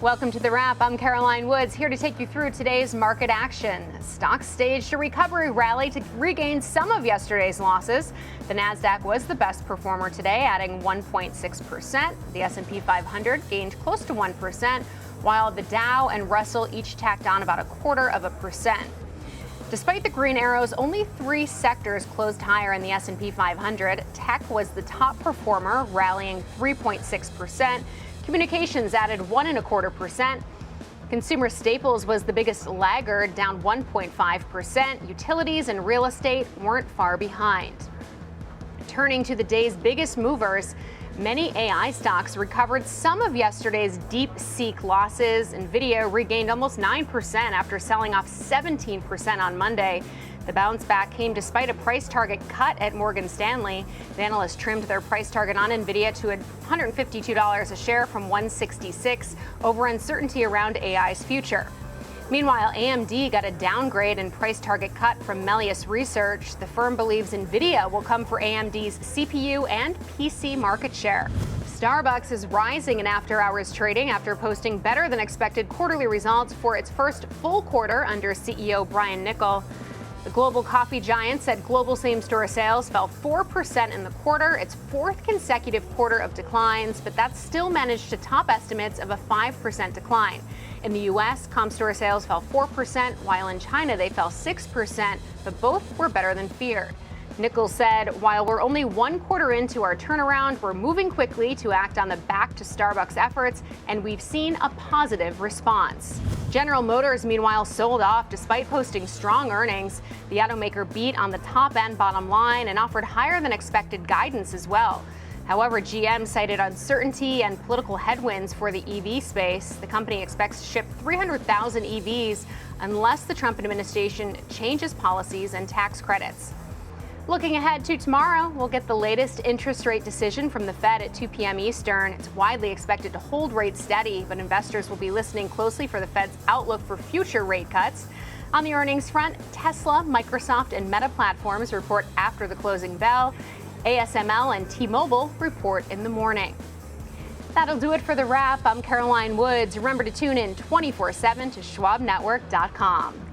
Welcome to The Wrap. I'm Caroline Woods, here to take you through today's market action. Stocks staged a recovery rally to regain some of yesterday's losses. The Nasdaq was the best performer today, adding 1.6%. The S&P 500 gained close to 1%, while the Dow and Russell each tacked on about 0.25%. Despite the green arrows, only 3 sectors closed higher in the S&P 500. Tech was the top performer, rallying 3.6%. Communications added 1.25%. Consumer staples was the biggest laggard, down 1.5%. Utilities and real estate weren't far behind. Turning to the day's biggest movers, many AI stocks recovered some of yesterday's deep-seek losses. Nvidia regained almost 9% after selling off 17% on Monday. The bounce back came despite a price target cut at Morgan Stanley. The analysts trimmed their price target on Nvidia to $152 a share from $166 over uncertainty around AI's future. Meanwhile, AMD got a downgrade and price target cut from Melius Research. The firm believes Nvidia will come for AMD's CPU and PC market share. StarBucks is rising in after-hours trading after posting better than expected quarterly results for its first full quarter under CEO Brian Niccol. The global coffee giant said global same-store sales fell 4% in the quarter, its 4th consecutive quarter of declines, but that still managed to top estimates of a 5% decline. In the U.S., comp store sales fell 4%, while in China they fell 6%, but both were better than feared. Niccol said, while we're only 1 quarter into our turnaround, we're moving quickly to act on the Back to Starbucks efforts, and we've seen a positive response. General Motors, meanwhile, sold off despite posting strong earnings. The automaker beat on the top and bottom line and offered higher than expected guidance as well. However, GM cited uncertainty and political headwinds for the EV space. The company expects to ship 300,000 EVs unless the Trump administration changes policies and tax credits. Looking ahead to tomorrow, we'll get the latest interest rate decision from the Fed at 2 p.m. Eastern. It's widely expected to hold rates steady, but investors will be listening closely for the Fed's outlook for future rate cuts. On the earnings front, Tesla, Microsoft, and Meta Platforms report after the closing bell. ASML and T-Mobile report in the morning. That'll do it for The Wrap. I'm Caroline Woods. Remember to tune in 24/7 to schwabnetwork.com.